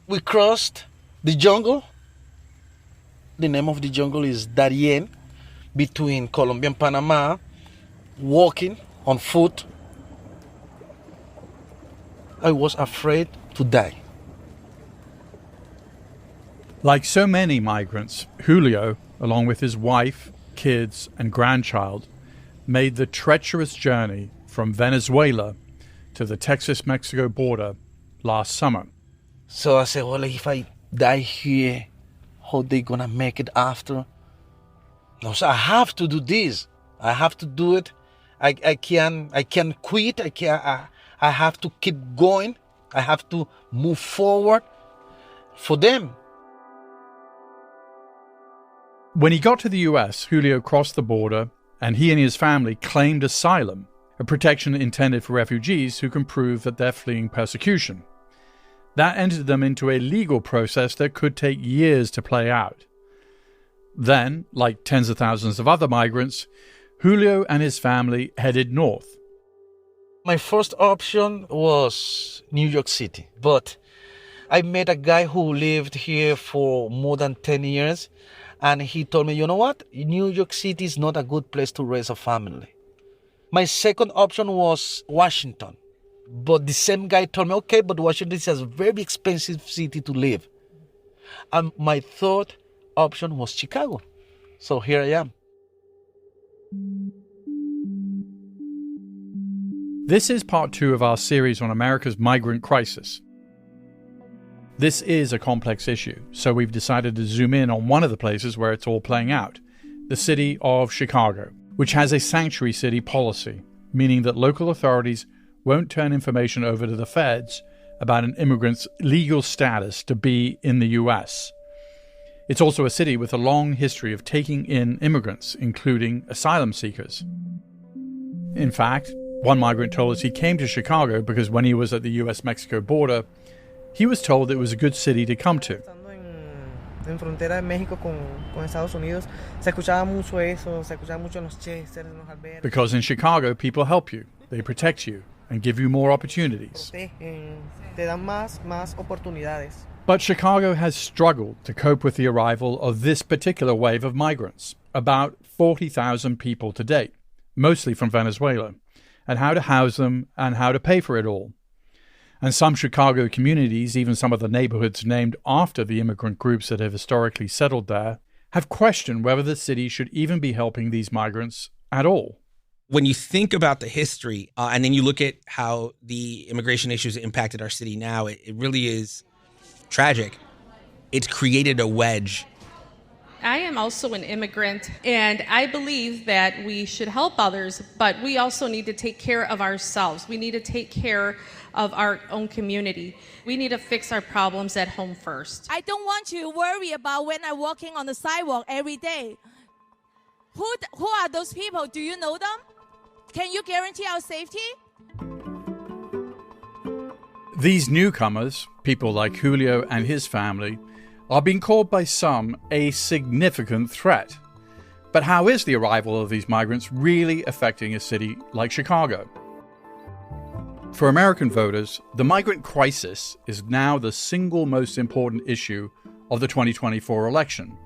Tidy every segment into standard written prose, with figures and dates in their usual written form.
We crossed the jungle. The name of the jungle is Darien, between Colombia and Panama, walking on foot. I was afraid to die. Like so many migrants, Julio, along with his wife, kids, and grandchild, made the treacherous journey from Venezuela to the Texas-Mexico border last summer. So I said, well, if I die here, how they gonna make it after? No, so I have to do this. I have to do it. I can't quit. I have to keep going. I have to move forward for them. When he got to the US, Julio crossed the border and he and his family claimed asylum, a protection intended for refugees who can prove that they're fleeing persecution. That entered them into a legal process that could take years to play out. Then, like tens of thousands of other migrants, Julio and his family headed north. My first option was New York City, but I met a guy who lived here for more than 10 years, and he told me, you know what? New York City is not a good place to raise a family. My second option was Washington, but the same guy told me, okay, but Washington is a very expensive city to live. And my third option was Chicago. So here I am. This is part 2 of our series on America's migrant crisis. This is a complex issue, so we've decided to zoom in on one of the places where it's all playing out, the city of Chicago, which has a sanctuary city policy, meaning that local authorities won't turn information over to the feds about an immigrant's legal status to be in the US. It's also a city with a long history of taking in immigrants, including asylum seekers. In fact, one migrant told us he came to Chicago because when he was at the US-Mexico border, he was told it was a good city to come to. En frontera de México con Estados Unidos, se escuchaba mucho eso, se escuchaba mucho en los cheques, en los albergues. Because in Chicago, people help you, they protect you, and give you more opportunities. Te dan más oportunidades. But Chicago has struggled to cope with the arrival of this particular wave of migrants, about 40,000 people to date, mostly from Venezuela, and how to house them and how to pay for it all. And some Chicago communities, even some of the neighborhoods named after the immigrant groups that have historically settled there, have questioned whether the city should even be helping these migrants at all. When you think about the history and then you look at how the immigration issues impacted our city now, it really is tragic. It's created a wedge. I am also an immigrant, and I believe that we should help others, but we also need to take care of ourselves. We need to take care of our own community. We need to fix our problems at home first. I don't want to worry about when I'm walking on the sidewalk every day. Who are those people? Do you know them? Can you guarantee our safety? These newcomers, people like Julio and his family, are being called by some a significant threat. But how is the arrival of these migrants really affecting a city like Chicago? For American voters, the migrant crisis is now the single most important issue of the 2024 election.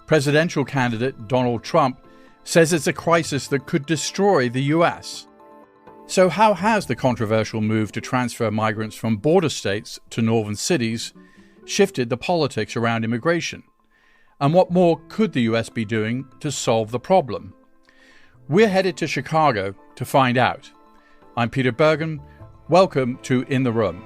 Presidential candidate Donald Trump says it's a crisis that could destroy the US. So how has the controversial move to transfer migrants from border states to northern cities shifted the politics around immigration? And what more could the US be doing to solve the problem? We're headed to Chicago to find out. I'm Peter Bergen. Welcome to In the Room.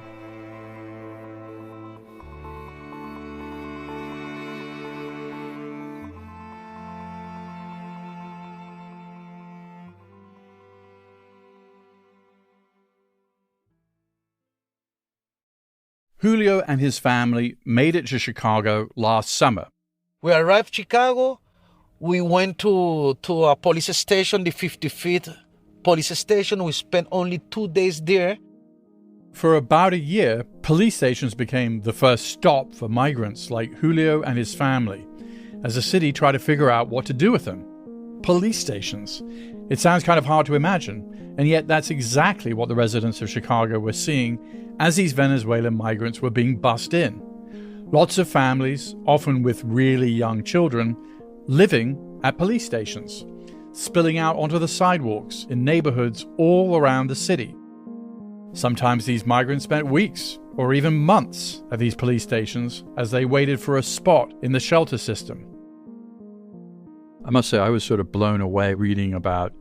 Julio and his family made it to Chicago last summer. We arrived in Chicago. We went to a police station, the 55th police station. We spent only 2 days there. For about a year, police stations became the first stop for migrants like Julio and his family, as the city tried to figure out what to do with them. Police stations. It sounds kind of hard to imagine, and yet that's exactly what the residents of Chicago were seeing as these Venezuelan migrants were being bussed in. Lots of families, often with really young children, living at police stations, spilling out onto the sidewalks in neighborhoods all around the city. Sometimes these migrants spent weeks or even months at these police stations as they waited for a spot in the shelter system. I must say, I was sort of blown away reading about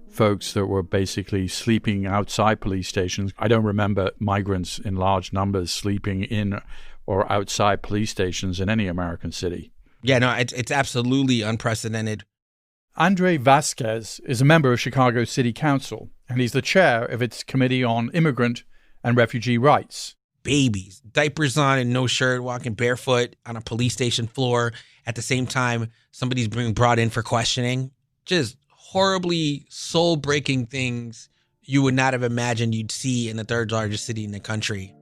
folks that were basically sleeping outside police stations. I don't remember migrants in large numbers sleeping in or outside police stations in any American city. Yeah, no, it's absolutely unprecedented. Andre Vasquez is a member of Chicago City Council, and he's the chair of its Committee on Immigrant and Refugee Rights. Babies, diapers on and no shirt, walking barefoot on a police station floor at the same time somebody's being brought in for questioning. Just horribly soul-breaking things you would not have imagined you'd see in the third largest city in the country.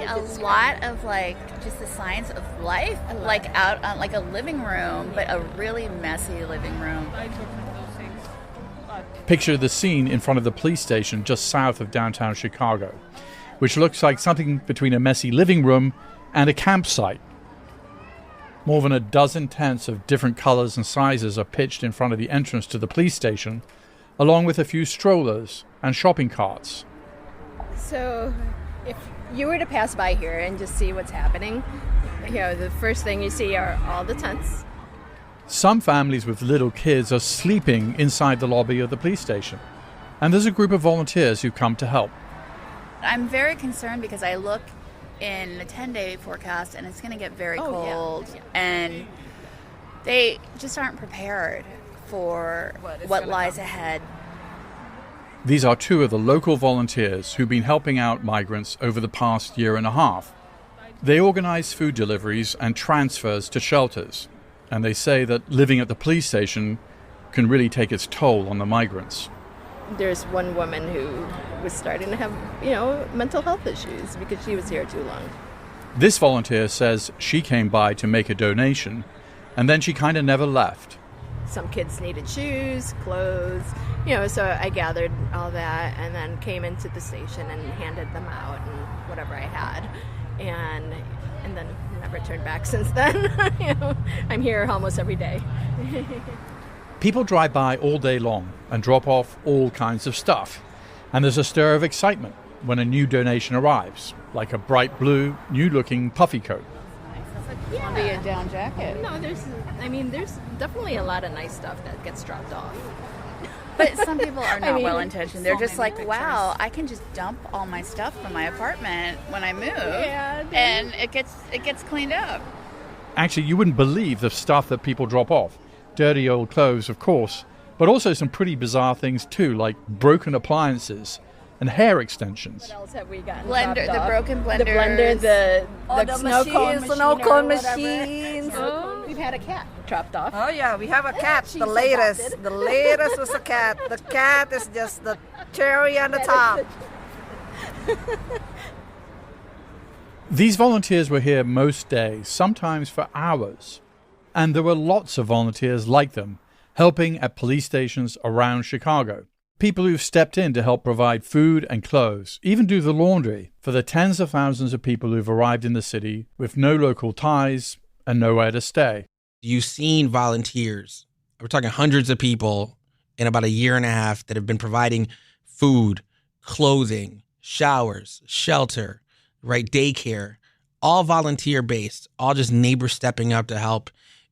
A lot of like just the signs of life, like out on like a living room, but a really messy living room. Picture the scene in front of the police station just south of downtown Chicago, which looks like something between a messy living room and a campsite. More than a dozen tents of different colors and sizes are pitched in front of the entrance to the police station, along with a few strollers and shopping carts. So if you were to pass by here and just see what's happening, the first thing you see are all the tents. Some families with little kids are sleeping inside the lobby of the police station. And there's a group of volunteers who come to help. I'm very concerned because I look in the 10-day forecast and it's going to get very cold. Yeah. And they just aren't prepared for what lies ahead. These are two of the local volunteers who've been helping out migrants over the past year and a half. They organize food deliveries and transfers to shelters, and they say that living at the police station can really take its toll on the migrants. There's one woman who was starting to have, mental health issues because she was here too long. This volunteer says she came by to make a donation, and then she kind of never left. Some kids needed shoes, clothes, so I gathered all that and then came into the station and handed them out and whatever I had. And then never turned back since then. I'm here almost every day. People drive by all day long and drop off all kinds of stuff. And there's a stir of excitement when a new donation arrives, like a bright blue, new-looking puffy coat. Want to be a down jacket? No, there's definitely a lot of nice stuff that gets dropped off. But some people are not well-intentioned. They're just like, wow, I can just dump all my stuff from my apartment when I move, and it gets cleaned up. Actually, you wouldn't believe the stuff that people drop off. Dirty old clothes, of course, but also some pretty bizarre things too, like broken appliances and hair extensions. What else have we gotten? The broken blenders. The blender, the snow cone machines. We've had a cat dropped off. Oh yeah, we have a cat. The latest was a cat. The cat is just the cherry on the top. These volunteers were here most days, sometimes for hours. And there were lots of volunteers like them, helping at police stations around Chicago. People who've stepped in to help provide food and clothes, even do the laundry for the tens of thousands of people who've arrived in the city with no local ties and nowhere to stay. You've seen volunteers. We're talking hundreds of people in about a year and a half that have been providing food, clothing, showers, shelter, daycare, all volunteer-based, all just neighbors stepping up to help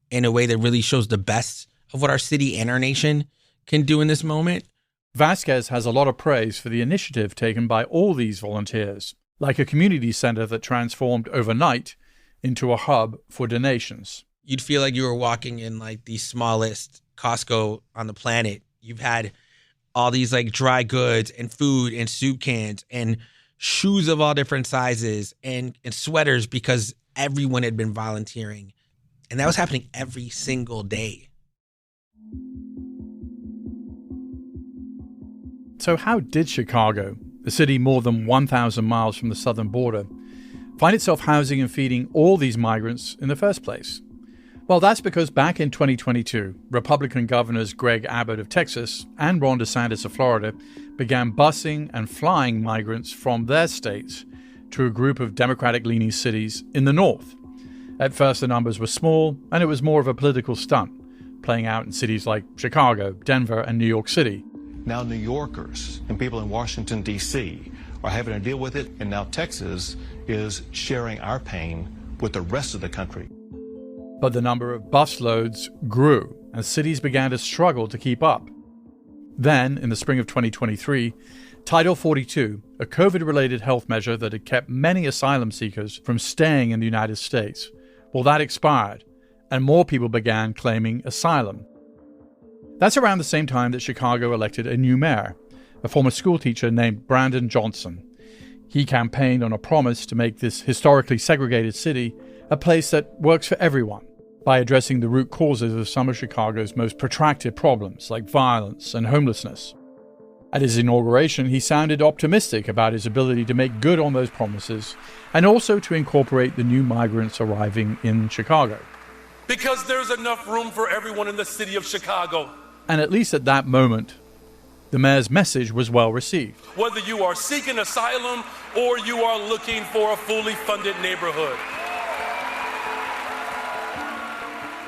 in a way that really shows the best of what our city and our nation can do in this moment. Vasquez has a lot of praise for the initiative taken by all these volunteers, like a community center that transformed overnight into a hub for donations. You'd feel like you were walking in the smallest Costco on the planet. You've had all these dry goods and food and soup cans and shoes of all different sizes and sweaters because everyone had been volunteering. And that was happening every single day. So how did Chicago, a city more than 1,000 miles from the southern border, find itself housing and feeding all these migrants in the first place? Well, that's because back in 2022, Republican governors Greg Abbott of Texas and Ron DeSantis of Florida began busing and flying migrants from their states to a group of Democratic-leaning cities in the north. At first, the numbers were small, and it was more of a political stunt, playing out in cities like Chicago, Denver, and New York City. Now New Yorkers and people in Washington, D.C. are having to deal with it, and now Texas is sharing our pain with the rest of the country. But the number of busloads grew, and cities began to struggle to keep up. Then, in the spring of 2023, Title 42, a COVID-related health measure that had kept many asylum seekers from staying in the United States, well, that expired, and more people began claiming asylum. That's around the same time that Chicago elected a new mayor, a former schoolteacher named Brandon Johnson. He campaigned on a promise to make this historically segregated city a place that works for everyone, by addressing the root causes of some of Chicago's most protracted problems, like violence and homelessness. At his inauguration, he sounded optimistic about his ability to make good on those promises and also to incorporate the new migrants arriving in Chicago. Because there's enough room for everyone in the city of Chicago. And at least at that moment, the mayor's message was well received. Whether you are seeking asylum or you are looking for a fully funded neighborhood.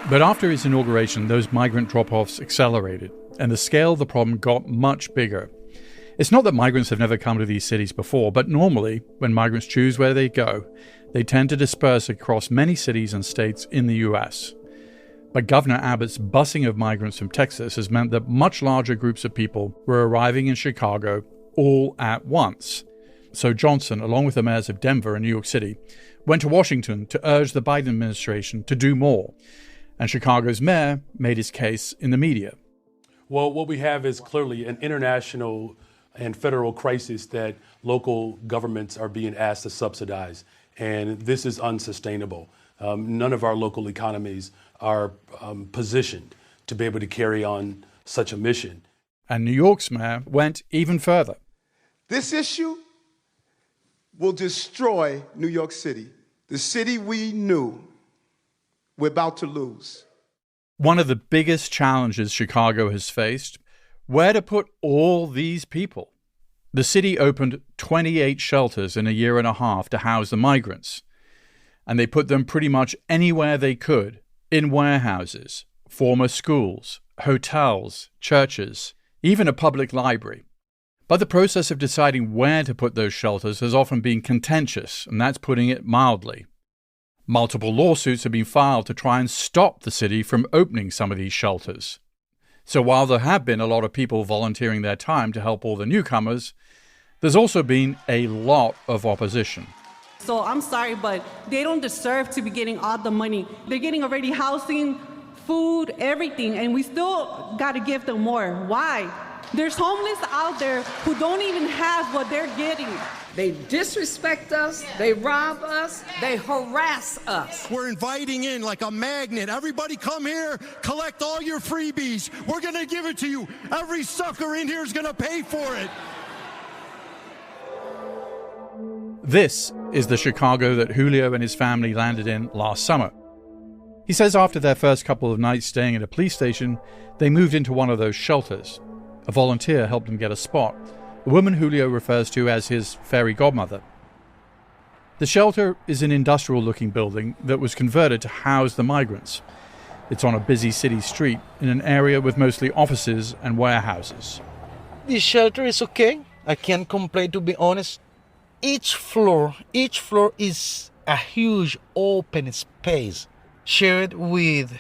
But after his inauguration, those migrant drop-offs accelerated, and the scale of the problem got much bigger. It's not that migrants have never come to these cities before, but normally, when migrants choose where they go, they tend to disperse across many cities and states in the US. But Governor Abbott's busing of migrants from Texas has meant that much larger groups of people were arriving in Chicago all at once. So Johnson, along with the mayors of Denver and New York City, went to Washington to urge the Biden administration to do more. And Chicago's mayor made his case in the media. Well, what we have is clearly an international and federal crisis that local governments are being asked to subsidize. And this is unsustainable. None of our local economies are positioned to be able to carry on such a mission. And New York's mayor went even further. This issue will destroy New York City, the city we knew we're about to lose. One of the biggest challenges Chicago has faced, where to put all these people. The city opened 28 shelters in a year and a half to house the migrants. And they put them pretty much anywhere they could, in warehouses, former schools, hotels, churches, even a public library. But the process of deciding where to put those shelters has often been contentious, and that's putting it mildly. Multiple lawsuits have been filed to try and stop the city from opening some of these shelters. So while there have been a lot of people volunteering their time to help all the newcomers, there's also been a lot of opposition. So I'm sorry, but they don't deserve to be getting all the money. They're getting already housing, food, everything, and we still got to give them more. Why? There's homeless out there who don't even have what they're getting. They disrespect us, they rob us, they harass us. We're inviting in like a magnet. Everybody come here, collect all your freebies. We're going to give it to you. Every sucker in here is going to pay for it. This is the Chicago that Julio and his family landed in last summer. He says after their first couple of nights staying at a police station, they moved into one of those shelters. A volunteer helped him get a spot, a woman Julio refers to as his fairy godmother. The shelter is an industrial-looking building that was converted to house the migrants. It's on a busy city street in an area with mostly offices and warehouses. The shelter is okay. I can't complain, to be honest. Each floor is a huge open space shared with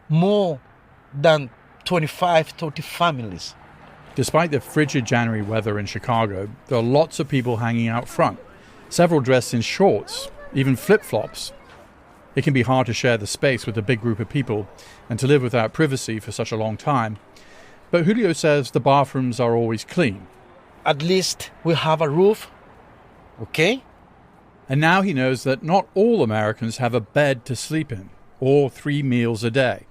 more than 25, 30 families. Despite the frigid January weather in Chicago, there are lots of people hanging out front, several dressed in shorts, even flip-flops. It can be hard to share the space with a big group of people and to live without privacy for such a long time. But Julio says the bathrooms are always clean. At least we have a roof, okay? And now he knows that not all Americans have a bed to sleep in, or 3 meals a day.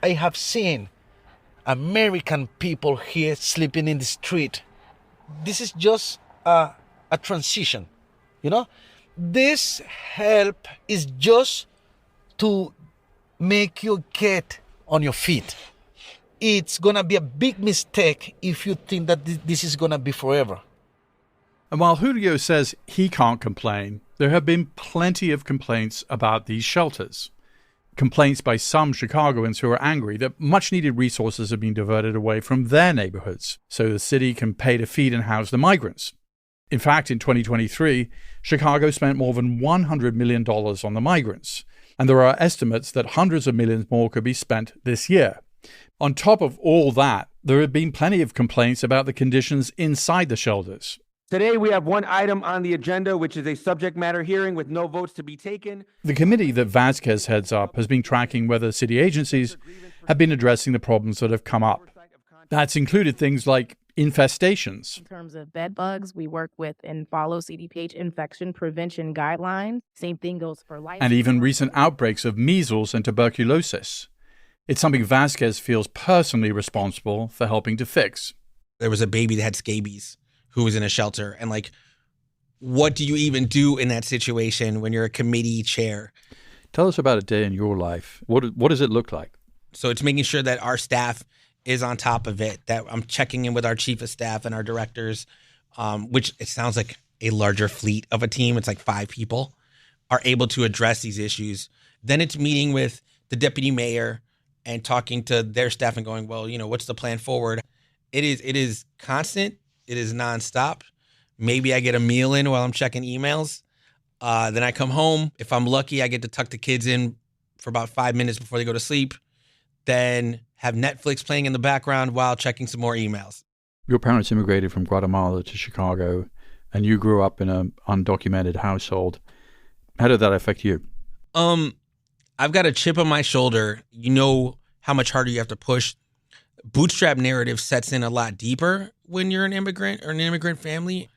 I have seen American people here sleeping in the street. This is just a transition, you know? This help is just to make you get on your feet. It's gonna be a big mistake if you think that this is gonna be forever. And while Julio says he can't complain, there have been plenty of complaints about these shelters. Complaints by some Chicagoans who are angry that much-needed resources have been diverted away from their neighborhoods so the city can pay to feed and house the migrants. In fact, in 2023, Chicago spent more than $100 million on the migrants, and there are estimates that hundreds of millions more could be spent this year. On top of all that, there have been plenty of complaints about the conditions inside the shelters. Today, we have one item on the agenda, which is a subject matter hearing with no votes to be taken. The committee that Vasquez heads up has been tracking whether city agencies have been addressing the problems that have come up. That's included things like infestations. In terms of bed bugs, we work with and follow CDPH infection prevention guidelines. Same thing goes for life. And even recent outbreaks of measles and tuberculosis. It's something Vasquez feels personally responsible for helping to fix. There was a baby that had scabies who was in a shelter. And like, what do you even do in that situation when you're a committee chair? Tell us about a day in your life. What does it look like? So it's making sure that our staff is on top of it, that I'm checking in with our chief of staff and our directors, which it sounds like a larger fleet of a team. It's like 5 people are able to address these issues. Then it's meeting with the deputy mayor and talking to their staff and going, well, what's the plan forward? It is constant. It is nonstop. Maybe I get a meal in while I'm checking emails. Then I come home. If I'm lucky, I get to tuck the kids in for about 5 minutes before they go to sleep. Then have Netflix playing in the background while checking some more emails. Your parents immigrated from Guatemala to Chicago, and you grew up in an undocumented household. How did that affect you? I've got a chip on my shoulder. You know how much harder you have to push. Bootstrap narrative sets in a lot deeper when you're an immigrant or an immigrant family.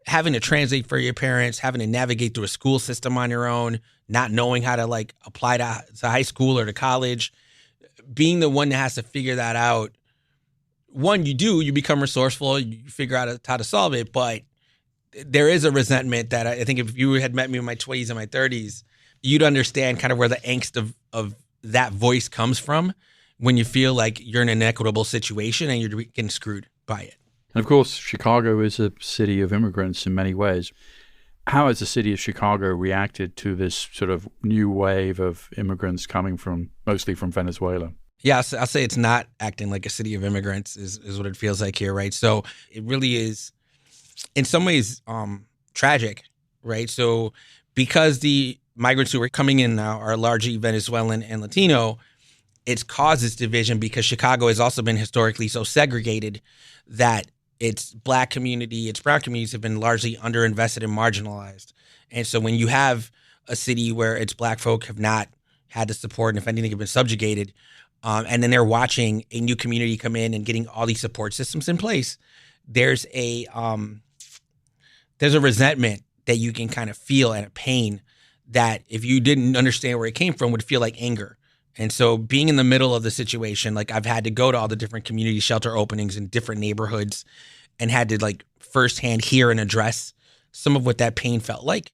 Having to translate for your parents, having to navigate through a school system on your own, not knowing how to apply to high school or to college, being the one that has to figure that out. One, you become resourceful, you figure out how to solve it, but there is a resentment that I think if you had met me in my 20s and my 30s, you'd understand kind of where the angst of that voice comes from when you feel like you're in an inequitable situation and you're getting screwed by it. And of course, Chicago is a city of immigrants in many ways. How has the city of Chicago reacted to this sort of new wave of immigrants coming mostly from Venezuela? Yeah, I'll say it's not acting like a city of immigrants is what it feels like here, right? So it really is, in some ways, tragic, right? So because the migrants who are coming in now are largely Venezuelan and Latino, it's caused this division because Chicago has also been historically so segregated that its Black community, its brown communities have been largely underinvested and marginalized. And so when you have a city where its Black folk have not had the support and if anything have been subjugated, and then they're watching a new community come in and getting all these support systems in place, there's a resentment that you can kind of feel and a pain that if you didn't understand where it came from would feel like anger. And so being in the middle of the situation, like I've had to go to all the different community shelter openings in different neighborhoods and had to firsthand hear and address some of what that pain felt like.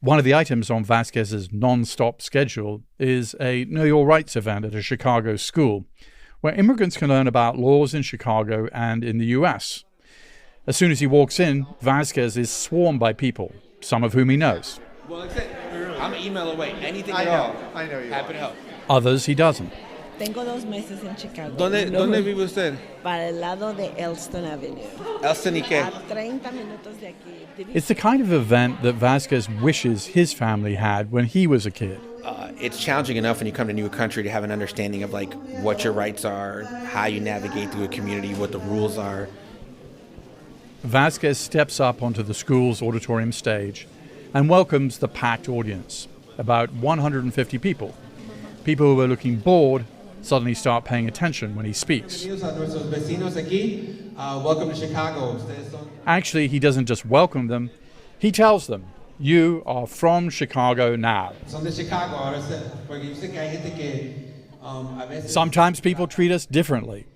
One of the items on Vasquez's non-stop schedule is a Know Your Rights event at a Chicago school where immigrants can learn about laws in Chicago and in the U.S. As soon as he walks in, Vasquez is swarmed by people, some of whom he knows. Well, I'm an email away. Anything at all. I know you. Happy to help. Others he doesn't. Tengo 2 meses en Chicago. ¿Dónde vive usted? Para el lado de Elston Avenue. ¿Elston y qué? A 30 minutos de aquí. It's the kind of event that Vasquez wishes his family had when he was a kid. It's challenging enough when you come to a new country to have an understanding of what your rights are, how you navigate through a community, what the rules are. Vasquez steps up onto the school's auditorium stage and welcomes the packed audience, about 150 people. People who are looking bored suddenly start paying attention when he speaks. Welcome to Chicago. Actually, he doesn't just welcome them, he tells them, you are from Chicago now. Sometimes people treat us differently.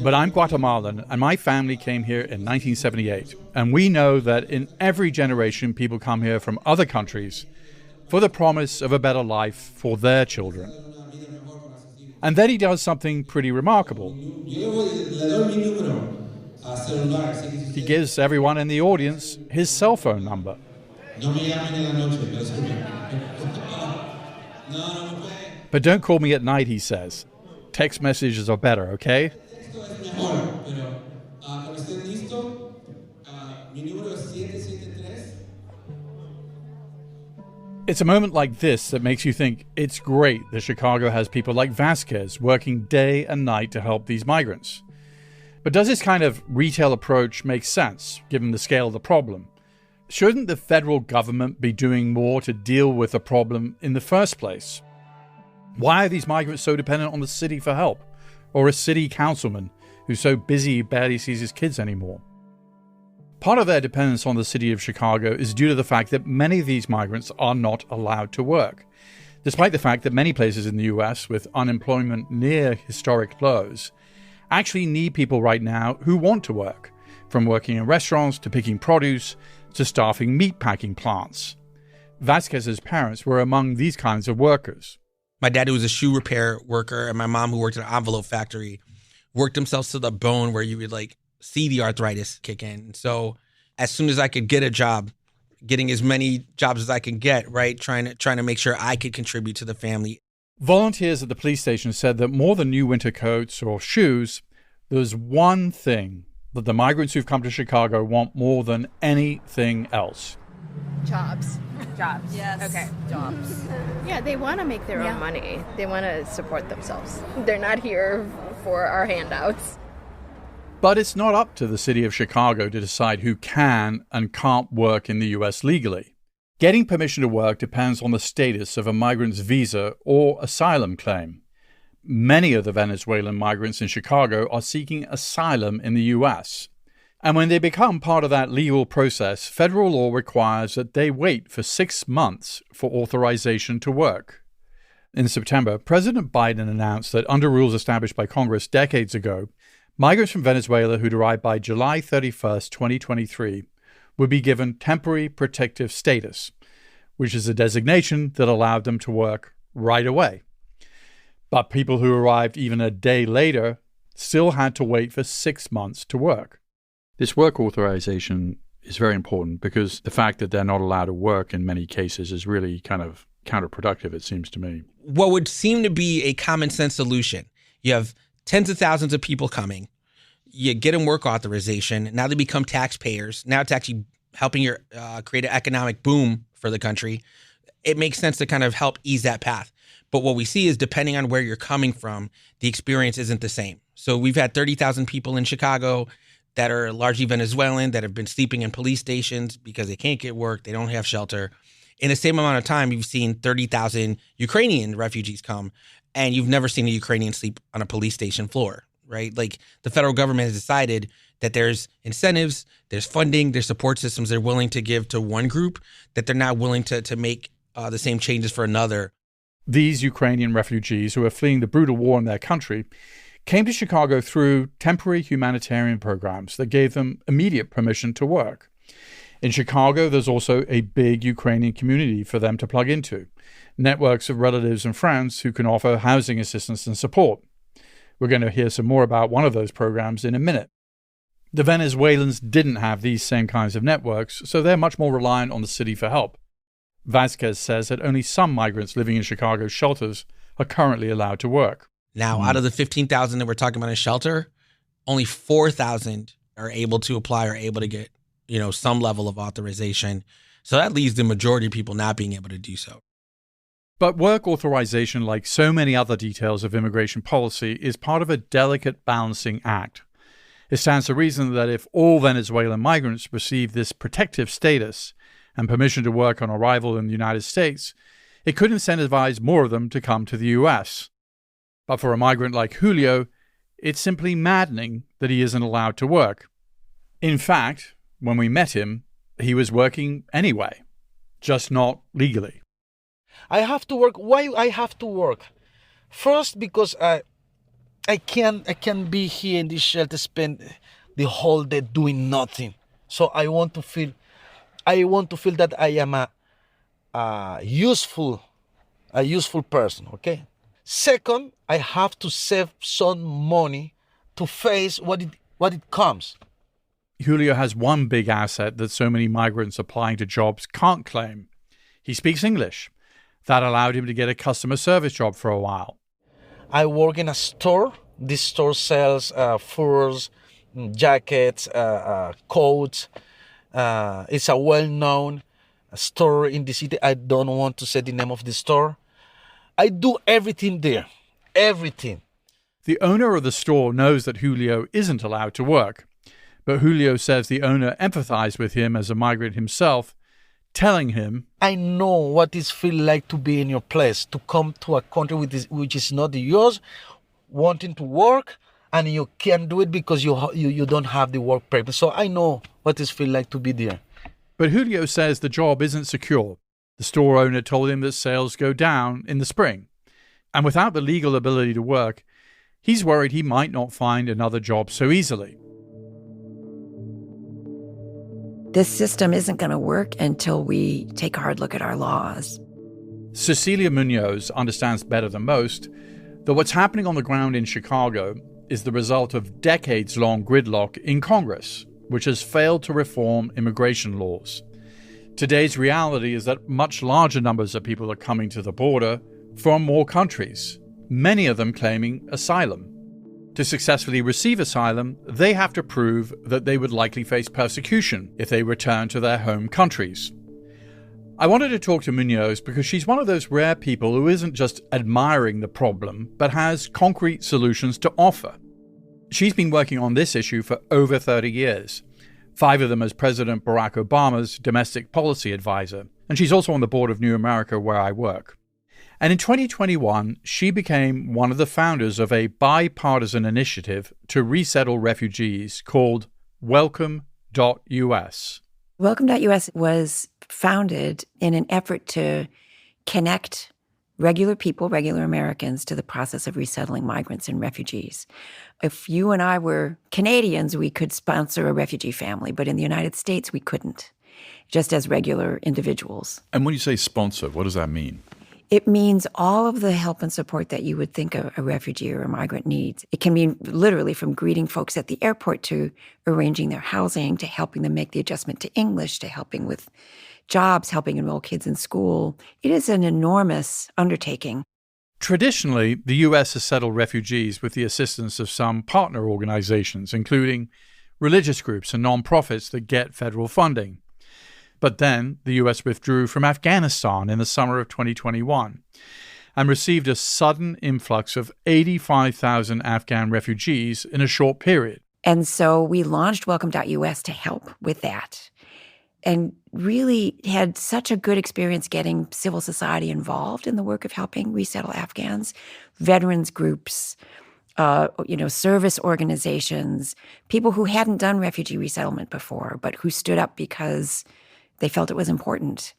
But I'm Guatemalan, and my family came here in 1978. And we know that in every generation people come here from other countries for the promise of a better life for their children. And then he does something pretty remarkable. He gives everyone in the audience his cell phone number. But don't call me at night, he says. Text messages are better, okay? It's a moment like this that makes you think it's great that Chicago has people like Vasquez working day and night to help these migrants. But does this kind of retail approach make sense, given the scale of the problem? Shouldn't the federal government be doing more to deal with the problem in the first place? Why are these migrants so dependent on the city for help? Or a city councilman who's so busy he barely sees his kids anymore? Part of their dependence on the city of Chicago is due to the fact that many of these migrants are not allowed to work, despite the fact that many places in the US with unemployment near historic lows actually need people right now who want to work, from working in restaurants to picking produce to staffing meatpacking plants. Vasquez's parents were among these kinds of workers. My dad, who was a shoe repair worker, and my mom, who worked at an envelope factory, worked themselves to the bone where you would see the arthritis kick in. So as soon as I could get a job, getting as many jobs as I can get, right, trying to make sure I could contribute to the family. Volunteers at the police station said that more than new winter coats or shoes, there's one thing that the migrants who've come to Chicago want more than anything else. Jobs. Jobs. Yes. Okay. Jobs. Yeah, they want to make their own money. They want to support themselves. They're not here for our handouts. But it's not up to the city of Chicago to decide who can and can't work in the US legally. Getting permission to work depends on the status of a migrant's visa or asylum claim. Many of the Venezuelan migrants in Chicago are seeking asylum in the US. And when they become part of that legal process, federal law requires that they wait for 6 months for authorization to work. In September, President Biden announced that under rules established by Congress decades ago, migrants from Venezuela who'd arrived by July 31st, 2023, would be given temporary protective status, which is a designation that allowed them to work right away. But people who arrived even a day later still had to wait for 6 months to work. This work authorization is very important because the fact that they're not allowed to work in many cases is really kind of counterproductive, it seems to me. What would seem to be a common sense solution, you have tens of thousands of people coming, you get them work authorization, now they become taxpayers, now it's actually helping create an economic boom for the country. It makes sense to kind of help ease that path. But what we see is depending on where you're coming from, the experience isn't the same. So we've had 30,000 people in Chicago that are largely Venezuelan that have been sleeping in police stations because they can't get work, they don't have shelter. In the same amount of time, you've seen 30,000 Ukrainian refugees come, and you've never seen a Ukrainian sleep on a police station floor, right? Like, the federal government has decided that there's incentives, there's funding, there's support systems they're willing to give to one group that they're not willing to make the same changes for another. These Ukrainian refugees who are fleeing the brutal war in their country came to Chicago through temporary humanitarian programs that gave them immediate permission to work. In Chicago, there's also a big Ukrainian community for them to plug into, networks of relatives and friends who can offer housing assistance and support. We're going to hear some more about one of those programs in a minute. The Venezuelans didn't have these same kinds of networks, so they're much more reliant on the city for help. Vasquez says that only some migrants living in Chicago's shelters are currently allowed to work. Now, out of the 15,000 that we're talking about in shelter, only 4,000 are able to apply or able to get, some level of authorization. So that leaves the majority of people not being able to do so. But work authorization, like so many other details of immigration policy, is part of a delicate balancing act. It stands to reason that if all Venezuelan migrants receive this protective status and permission to work on arrival in the United States, it could incentivize more of them to come to the U.S. But for a migrant like Julio, it's simply maddening that he isn't allowed to work. In fact, when we met him, he was working anyway, just not legally. I have to work. Why I have to work? First, because I can't be here in this shelter, spend the whole day doing nothing. So I want to feel that I am a a useful person, okay? Second, I have to save some money to face what it comes. Julio has one big asset that so many migrants applying to jobs can't claim. He speaks English. That allowed him to get a customer service job for a while. I work in a store. This store sells furs, jackets, coats. It's a well-known store in the city. I don't want to say the name of the store. I do everything there. Everything. The owner of the store knows that Julio isn't allowed to work. But Julio says the owner empathized with him as a migrant himself, telling him, I know what it feels like to be in your place, to come to a country which is not yours, wanting to work, and you can't do it because you don't have the work permit. So I know what it feels like to be there. But Julio says the job isn't secure. The store owner told him that sales go down in the spring. And without the legal ability to work, he's worried he might not find another job so easily. This system isn't going to work until we take a hard look at our laws. Cecilia Munoz understands better than most that what's happening on the ground in Chicago is the result of decades-long gridlock in Congress, which has failed to reform immigration laws. Today's reality is that much larger numbers of people are coming to the border from more countries, many of them claiming asylum. To successfully receive asylum, they have to prove that they would likely face persecution if they return to their home countries. I wanted to talk to Munoz because she's one of those rare people who isn't just admiring the problem, but has concrete solutions to offer. She's been working on this issue for over 30 years, 5 of them as President Barack Obama's domestic policy advisor, and she's also on the board of New America, where I work. And in 2021, she became one of the founders of a bipartisan initiative to resettle refugees called Welcome.us. Welcome.us was founded in an effort to connect regular people, regular Americans, to the process of resettling migrants and refugees. If you and I were Canadians, we could sponsor a refugee family, but in the United States, we couldn't, just as regular individuals. And when you say sponsor, what does that mean? It means all of the help and support that you would think a refugee or a migrant needs. It can mean literally from greeting folks at the airport to arranging their housing, to helping them make the adjustment to English, to helping with jobs, helping enroll kids in school. It is an enormous undertaking. Traditionally, the U.S. has settled refugees with the assistance of some partner organizations, including religious groups and nonprofits that get federal funding. But then the U.S. withdrew from Afghanistan in the summer of 2021 and received a sudden influx of 85,000 Afghan refugees in a short period. And so we launched Welcome.us to help with that, and really had such a good experience getting civil society involved in the work of helping resettle Afghans, veterans groups, service organizations, people who hadn't done refugee resettlement before, but who stood up because they felt it was important.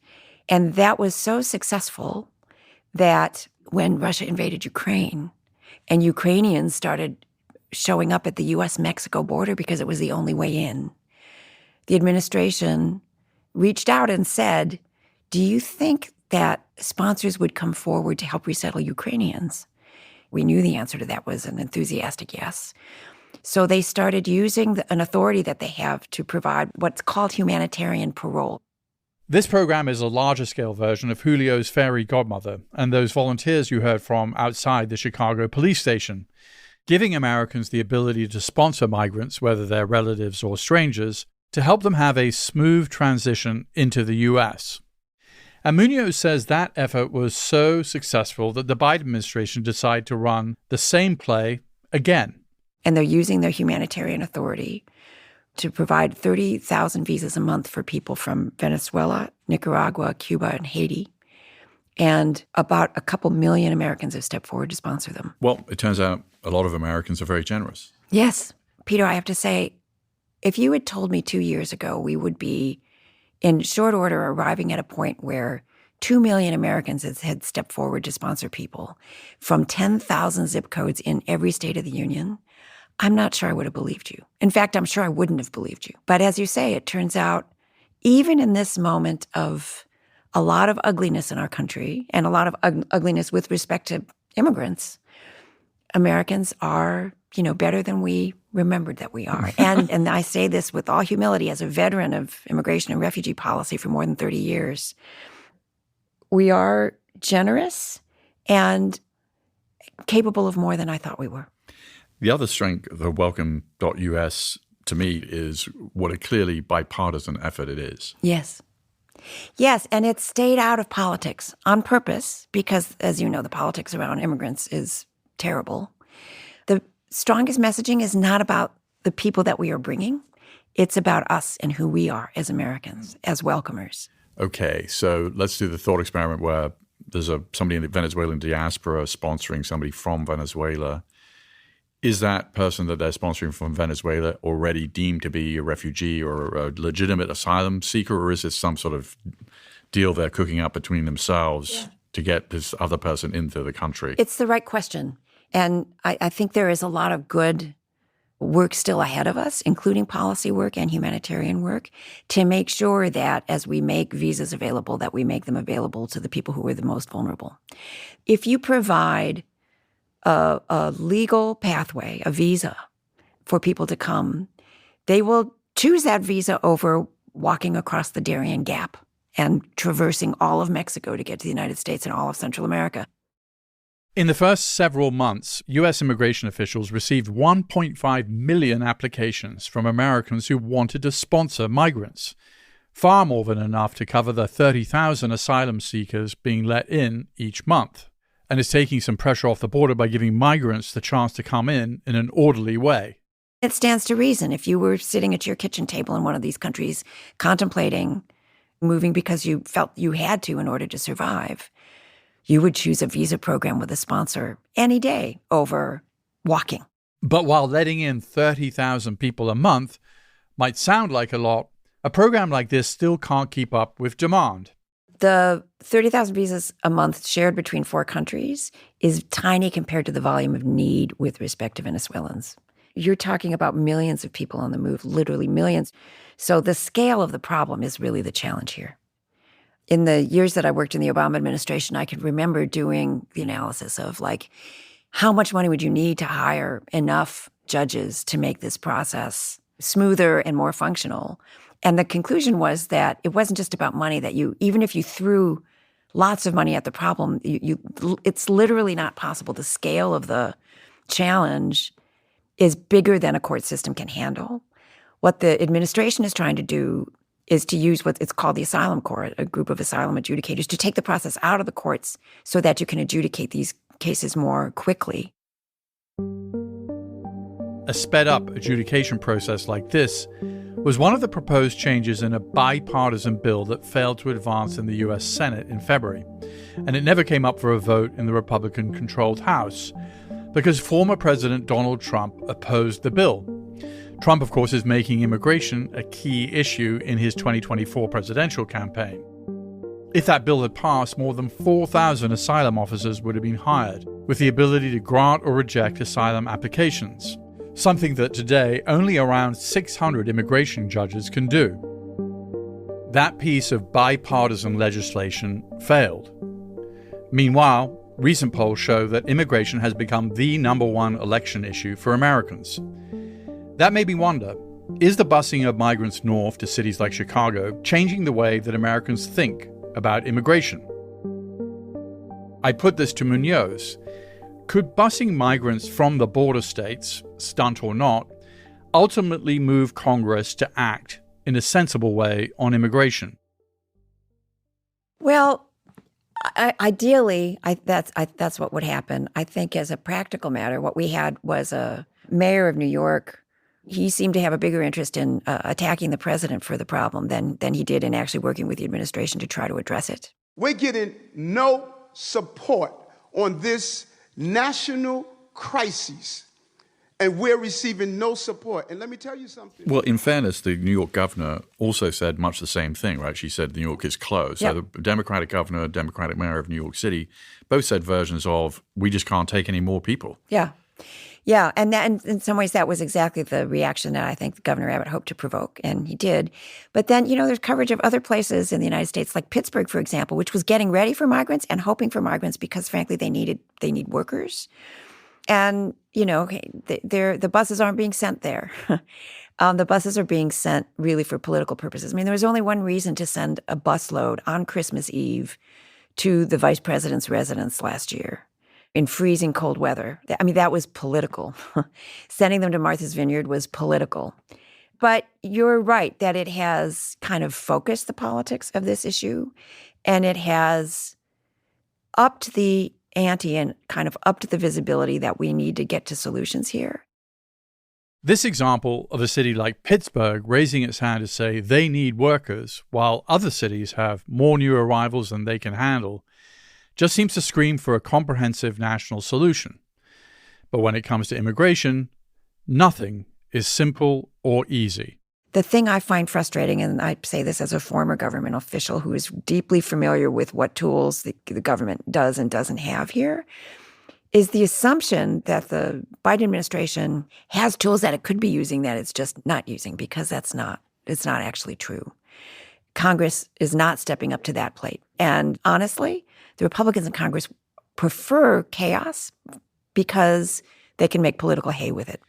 And that was so successful that when Russia invaded Ukraine and Ukrainians started showing up at the U.S.-Mexico border because it was the only way in, the administration reached out and said, do you think that sponsors would come forward to help resettle Ukrainians? We knew the answer to that was an enthusiastic yes. So they started using an authority that they have to provide what's called humanitarian parole. This program is a larger-scale version of Julio's Fairy Godmother and those volunteers you heard from outside the Chicago police station, giving Americans the ability to sponsor migrants, whether they're relatives or strangers, to help them have a smooth transition into the U.S. And Munoz says that effort was so successful that the Biden administration decided to run the same play again. And they're using their humanitarian authority to provide 30,000 visas a month for people from Venezuela, Nicaragua, Cuba, and Haiti. And about a couple million Americans have stepped forward to sponsor them. Well, it turns out a lot of Americans are very generous. Yes. Peter, I have to say, if you had told me 2 years ago we would be in short order arriving at a point where 2 million Americans had stepped forward to sponsor people from 10,000 zip codes in every state of the union, I'm not sure I would have believed you. In fact, I'm sure I wouldn't have believed you. But as you say, it turns out, even in this moment of a lot of ugliness in our country and a lot of ugliness with respect to immigrants, Americans are, better than we remembered that we are. And I say this with all humility as a veteran of immigration and refugee policy for more than 30 years. We are generous and capable of more than I thought we were. The other strength of the Welcome.us, to me, is what a clearly bipartisan effort it is. Yes. Yes, and it stayed out of politics on purpose because, as you know, the politics around immigrants is terrible. The strongest messaging is not about the people that we are bringing. It's about us and who we are as Americans, as welcomers. Okay, so let's do the thought experiment where there's somebody in the Venezuelan diaspora sponsoring somebody from Venezuela. Is that person that they're sponsoring from Venezuela already deemed to be a refugee or a legitimate asylum seeker, or is this some sort of deal they're cooking up between themselves to get this other person into the country? It's the right question. And I think there is a lot of good work still ahead of us, including policy work and humanitarian work, to make sure that as we make visas available, that we make them available to the people who are the most vulnerable. If you provide a legal pathway, a visa for people to come, they will choose that visa over walking across the Darien Gap and traversing all of Mexico to get to the United States and all of Central America. In the first several months, U.S. immigration officials received 1.5 million applications from Americans who wanted to sponsor migrants, far more than enough to cover the 30,000 asylum seekers being let in each month, and is taking some pressure off the border by giving migrants the chance to come in an orderly way. It stands to reason if you were sitting at your kitchen table in one of these countries contemplating moving because you felt you had to in order to survive, you would choose a visa program with a sponsor any day over walking. But while letting in 30,000 people a month might sound like a lot, a program like this still can't keep up with demand. The 30,000 visas a month shared between 4 countries is tiny compared to the volume of need with respect to Venezuelans. You're talking about millions of people on the move, literally millions. So the scale of the problem is really the challenge here. In the years that I worked in the Obama administration, I could remember doing the analysis of how much money would you need to hire enough judges to make this process smoother and more functional? And the conclusion was that it wasn't just about money, that even if you threw lots of money at the problem, it's literally not possible. The scale of the challenge is bigger than a court system can handle. What the administration is trying to do is to use what it's called the asylum court, a group of asylum adjudicators, to take the process out of the courts so that you can adjudicate these cases more quickly. A sped-up adjudication process like this was one of the proposed changes in a bipartisan bill that failed to advance in the U.S. Senate in February, and it never came up for a vote in the Republican-controlled House because former President Donald Trump opposed the bill. Trump, of course, is making immigration a key issue in his 2024 presidential campaign. If that bill had passed, more than 4,000 asylum officers would have been hired, with the ability to grant or reject asylum applications, something that today only around 600 immigration judges can do. That piece of bipartisan legislation failed. Meanwhile, recent polls show that immigration has become the #1 election issue for Americans. That made me wonder, is the busing of migrants north to cities like Chicago changing the way that Americans think about immigration? I put this to Munoz. Could busing migrants from the border states, stunt or not, ultimately move Congress to act in a sensible way on immigration? Well, ideally, that's what would happen. I think as a practical matter, what we had was a mayor of New York. He seemed to have a bigger interest in attacking the president for the problem than he did in actually working with the administration to try to address it. We're getting no support on this national crisis, and we're receiving no support. And let me tell you something. Well, in fairness, the New York governor also said much the same thing, right? She said New York is closed. Yep. So the Democratic governor, Democratic mayor of New York City, both said versions of, we just can't take any more people. Yeah. Yeah, and in some ways that was exactly the reaction that I think Governor Abbott hoped to provoke, and he did. But then, there's coverage of other places in the United States, like Pittsburgh, for example, which was getting ready for migrants and hoping for migrants because, frankly, they need workers. And, the buses aren't being sent there. The buses are being sent really for political purposes. I mean, there was only one reason to send a busload on Christmas Eve to the vice president's residence last year in freezing cold weather. I mean, that was political. Sending them to Martha's Vineyard was political. But you're right that it has kind of focused the politics of this issue, and it has upped the ante and kind of upped the visibility that we need to get to solutions here. This example of a city like Pittsburgh raising its hand to say they need workers while other cities have more new arrivals than they can handle just seems to scream for a comprehensive national solution. But when it comes to immigration, nothing is simple or easy. The thing I find frustrating, and I say this as a former government official who is deeply familiar with what tools the government does and doesn't have here, is the assumption that the Biden administration has tools that it could be using that it's just not using, because it's not actually true. Congress is not stepping up to that plate. And honestly, the Republicans in Congress prefer chaos because they can make political hay with it.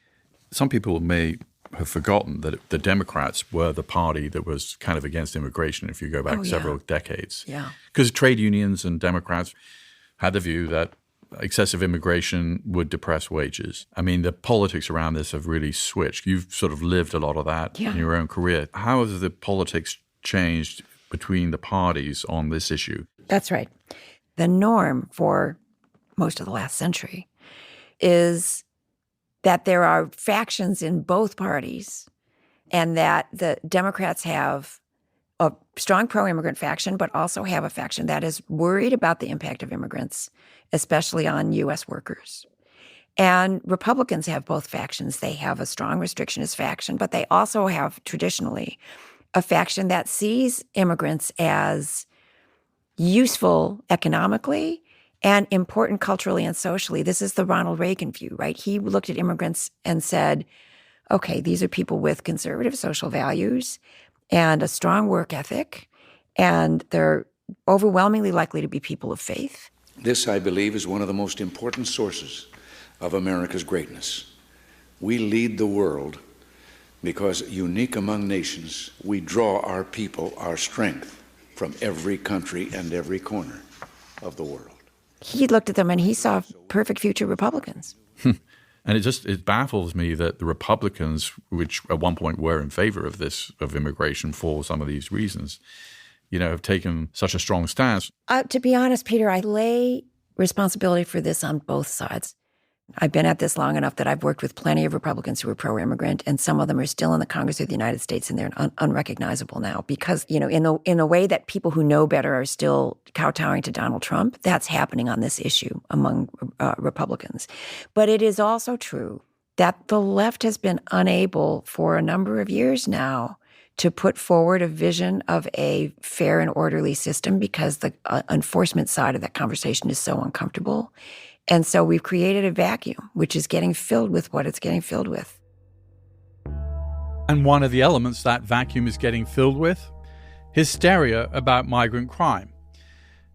Some people may have forgotten that the Democrats were the party that was kind of against immigration if you go back several decades. Yeah. Because trade unions and Democrats had the view that excessive immigration would depress wages. I mean, the politics around this have really switched. You've sort of lived a lot of that in your own career. How has the politics changed between the parties on this issue? That's right. The norm for most of the last century is that there are factions in both parties, and that the Democrats have a strong pro-immigrant faction, but also have a faction that is worried about the impact of immigrants, especially on U.S. workers. And Republicans have both factions. They have a strong restrictionist faction, but they also have traditionally a faction that sees immigrants as useful economically and important culturally and socially. This is the Ronald Reagan view, right? He looked at immigrants and said, okay, these are people with conservative social values and a strong work ethic, and they're overwhelmingly likely to be people of faith. This, I believe, is one of the most important sources of America's greatness. We lead the world because, unique among nations, we draw our people, our strength, from every country and every corner of the world. He looked at them and he saw perfect future Republicans. And it baffles me that the Republicans, which at one point were in favor of immigration for some of these reasons, have taken such a strong stance. To be honest, Peter, I lay responsibility for this on both sides. I've been at this long enough that I've worked with plenty of Republicans who are pro-immigrant, and some of them are still in the Congress of the United States, and they're unrecognizable now because, in a way that people who know better are still kowtowing to Donald Trump. That's happening on this issue among Republicans. But it is also true that the left has been unable for a number of years now to put forward a vision of a fair and orderly system because the enforcement side of that conversation is so uncomfortable. And so we've created a vacuum, which is getting filled with what it's getting filled with. And one of the elements that vacuum is getting filled with? Hysteria about migrant crime.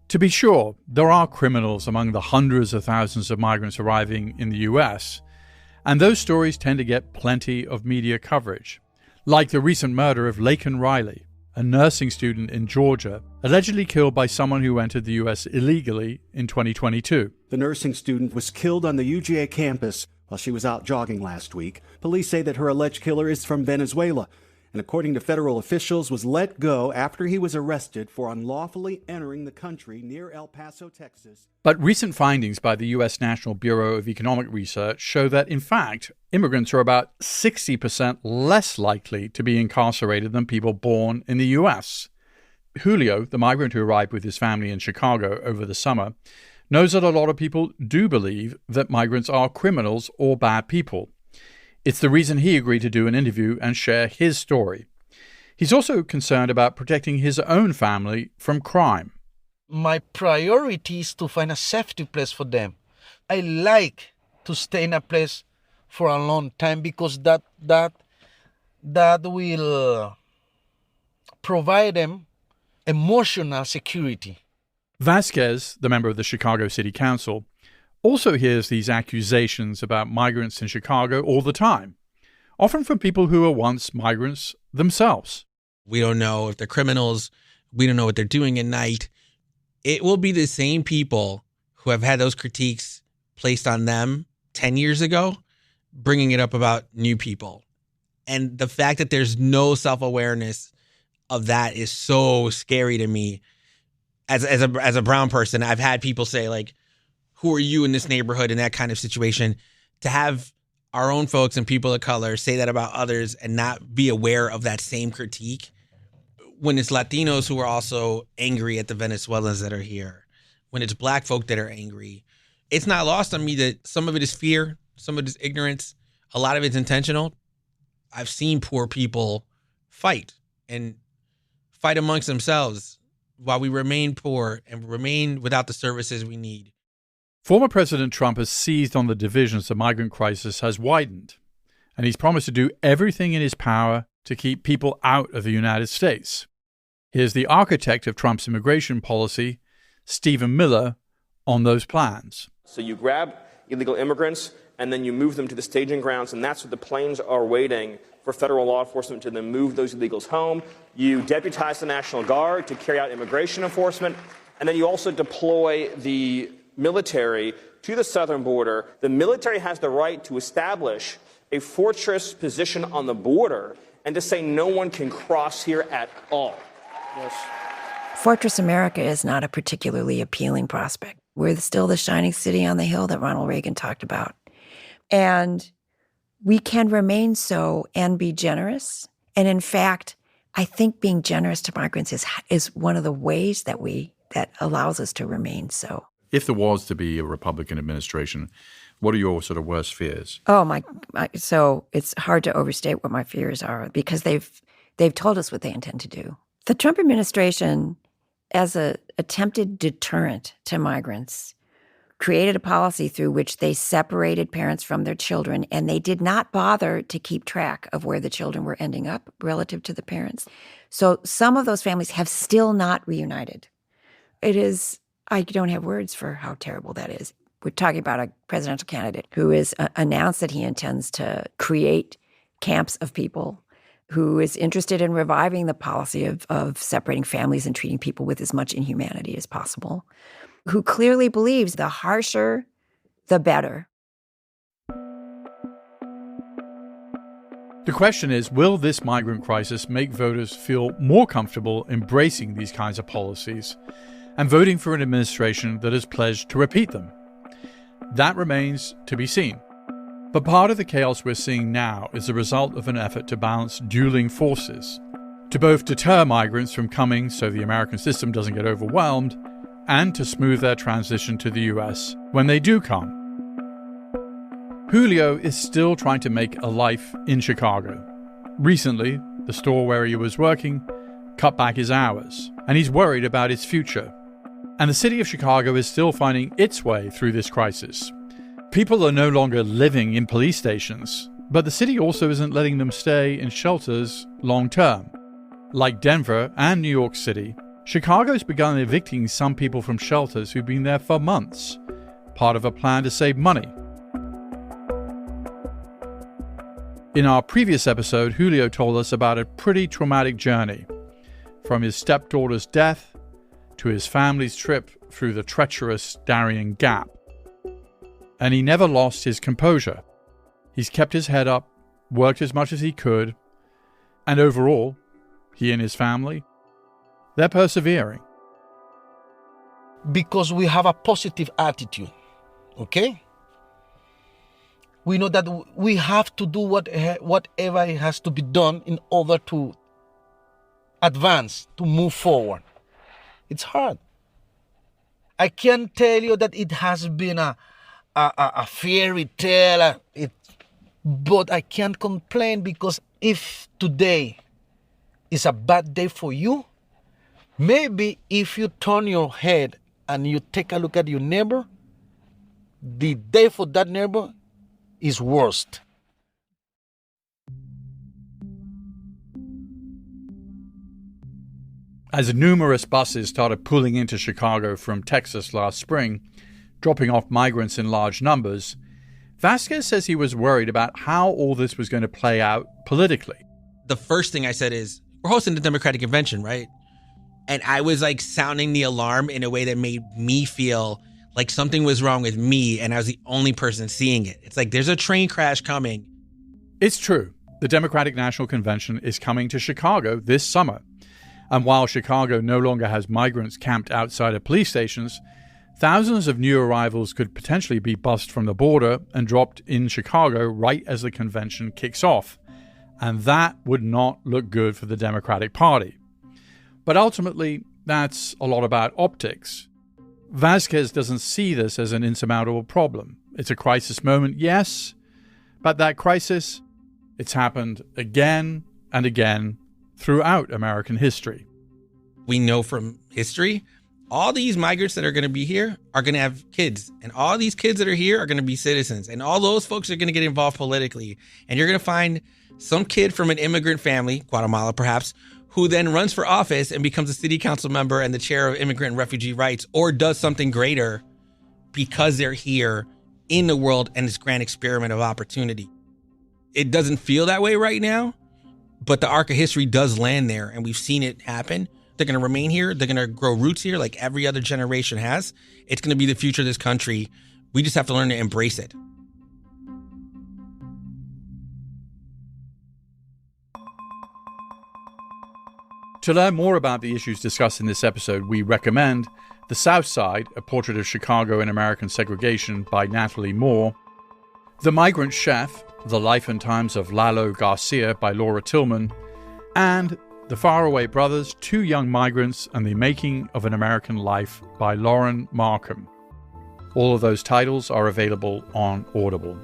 To be sure, there are criminals among the hundreds of thousands of migrants arriving in the US, and those stories tend to get plenty of media coverage, like the recent murder of Laken Riley, a nursing student in Georgia, allegedly killed by someone who entered the U.S. illegally in 2022. The nursing student was killed on the UGA campus while she was out jogging last week. Police say that her alleged killer is from Venezuela, and according to federal officials, was let go after he was arrested for unlawfully entering the country near El Paso, Texas. But recent findings by the U.S. National Bureau of Economic Research show that, in fact, immigrants are about 60% less likely to be incarcerated than people born in the U.S. Julio, the migrant who arrived with his family in Chicago over the summer, knows that a lot of people do believe that migrants are criminals or bad people. It's the reason he agreed to do an interview and share his story. He's also concerned about protecting his own family from crime. My priority is to find a safety place for them. I like to stay in a place for a long time, because that will provide them emotional security. Vasquez, the member of the Chicago City Council, also hears these accusations about migrants in Chicago all the time, often from people who were once migrants themselves. We don't know if they're criminals. We don't know what they're doing at night. It will be the same people who have had those critiques placed on them 10 years ago, bringing it up about new people. And the fact that there's no self-awareness of that is so scary to me. As a brown person, I've had people say, like, who are you in this neighborhood in that kind of situation? To have our own folks and people of color say that about others and not be aware of that same critique, when it's Latinos who are also angry at the Venezuelans that are here, when it's black folk that are angry, it's not lost on me that some of it is fear, some of it is ignorance, a lot of it's intentional. I've seen poor people fight amongst themselves while we remain poor and remain without the services we need. Former President Trump has seized on the divisions the migrant crisis has widened, and he's promised to do everything in his power to keep people out of the United States. Here's the architect of Trump's immigration policy, Stephen Miller, on those plans. So you grab illegal immigrants and then you move them to the staging grounds, and that's where the planes are waiting for federal law enforcement to then move those illegals home. You deputize the National Guard to carry out immigration enforcement, and then you also deploy the military to the southern border. The military has the right to establish a fortress position on the border and to say no one can cross here at all. Yes. Fortress America is not a particularly appealing prospect. We're still the shining city on the hill that Ronald Reagan talked about. And we can remain so and be generous. And in fact, I think being generous to migrants is one of the ways that allows us to remain so. If there was to be a Republican administration, what are your sort of worst fears? Oh so it's hard to overstate what my fears are, because they've told us what they intend to do. The Trump administration, as an attempted deterrent to migrants, created a policy through which they separated parents from their children, and they did not bother to keep track of where the children were ending up relative to the parents. So some of those families have still not reunited. I don't have words for how terrible that is. We're talking about a presidential candidate who has announced that he intends to create camps of people, who is interested in reviving the policy of separating families and treating people with as much inhumanity as possible, who clearly believes the harsher, the better. The question is, will this migrant crisis make voters feel more comfortable embracing these kinds of policies and voting for an administration that has pledged to repeat them? That remains to be seen. But part of the chaos we're seeing now is the result of an effort to balance dueling forces, to both deter migrants from coming so the American system doesn't get overwhelmed, and to smooth their transition to the US when they do come. Julio is still trying to make a life in Chicago. Recently, the store where he was working cut back his hours, and he's worried about his future. And the city of Chicago is still finding its way through this crisis. People are no longer living in police stations, but the city also isn't letting them stay in shelters long term. Like Denver and New York City, Chicago's begun evicting some people from shelters who've been there for months, part of a plan to save money. In our previous episode, Julio told us about a pretty traumatic journey, from his stepdaughter's death to his family's trip through the treacherous Darien Gap. And he never lost his composure. He's kept his head up, worked as much as he could, and overall, he and his family, they're persevering. Because we have a positive attitude, okay? We know that we have to do whatever has to be done in order to advance, to move forward. It's hard. I can tell you that it has been a fairy tale, but I can't complain, because if today is a bad day for you, maybe if you turn your head and you take a look at your neighbor, the day for that neighbor is worst. As numerous buses started pulling into Chicago from Texas last spring, dropping off migrants in large numbers, Vasquez says he was worried about how all this was going to play out politically. The first thing I said is, we're hosting the Democratic Convention, right? And I was like sounding the alarm in a way that made me feel like something was wrong with me and I was the only person seeing it. It's like there's a train crash coming. It's true. The Democratic National Convention is coming to Chicago this summer. And while Chicago no longer has migrants camped outside of police stations, thousands of new arrivals could potentially be bussed from the border and dropped in Chicago right as the convention kicks off. And that would not look good for the Democratic Party. But ultimately, that's a lot about optics. Vasquez doesn't see this as an insurmountable problem. It's a crisis moment, yes, but that crisis, it's happened again and again throughout American history. We know from history, all these migrants that are going to be here are going to have kids. And all these kids that are here are going to be citizens. And all those folks are going to get involved politically. And you're going to find some kid from an immigrant family, Guatemala perhaps, who then runs for office and becomes a city council member and the chair of immigrant and refugee rights, or does something greater because they're here in the world and this grand experiment of opportunity. It doesn't feel that way right now, but the arc of history does land there, and we've seen it happen. They're going to remain here. They're going to grow roots here like every other generation has. It's going to be the future of this country. We just have to learn to embrace it. To learn more about the issues discussed in this episode, we recommend The South Side, A Portrait of Chicago and American Segregation by Natalie Moore, The Migrant Chef, The Life and Times of Lalo Garcia by Laura Tillman, and The Faraway Brothers, Two Young Migrants and the Making of an American Life by Lauren Markham. All of those titles are available on Audible.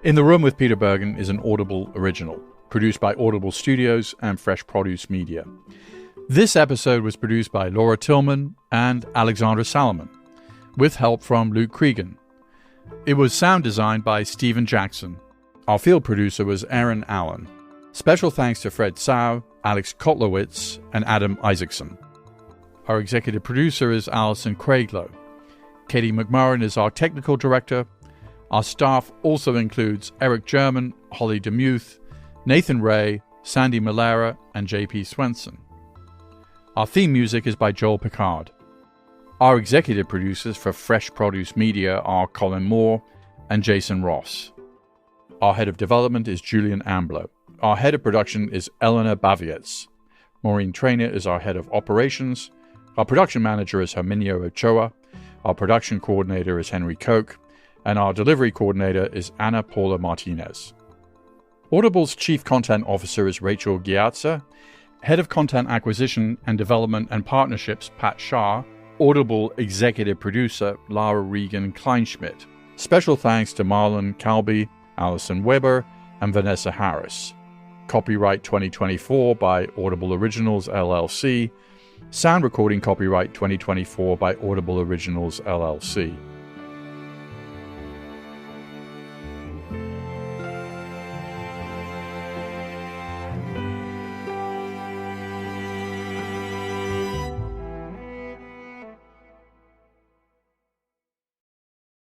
In the Room with Peter Bergen is an Audible original, produced by Audible Studios and Fresh Produce Media. This episode was produced by Laura Tillman and Alexandra Salomon, with help from Luke Cregan. It was sound designed by Stephen Jackson. Our field producer was Aaron Allen. Special thanks to Fred Sau, Alex Kotlowitz, and Adam Isaacson. Our executive producer is Alison Craiglow. Katie McMurrin is our technical director. Our staff also includes Eric German, Holly DeMuth, Nathan Ray, Sandy Malera, and JP Swenson. Our theme music is by Joel Picard. Our executive producers for Fresh Produce Media are Colin Moore and Jason Ross. Our head of development is Julian Ambler. Our head of production is Eleanor Bavietz. Maureen Traynor is our head of operations. Our production manager is Herminio Ochoa. Our production coordinator is Henry Koch. And our delivery coordinator is Ana Paula Martinez. Audible's Chief Content Officer is Rachel Giazza, Head of Content Acquisition and Development and Partnerships, Pat Shah, Audible Executive Producer, Lara Regan Kleinschmidt. Special thanks to Marlon Calby, Allison Weber, and Vanessa Harris. Copyright 2024 by Audible Originals, LLC. Sound recording copyright 2024 by Audible Originals, LLC.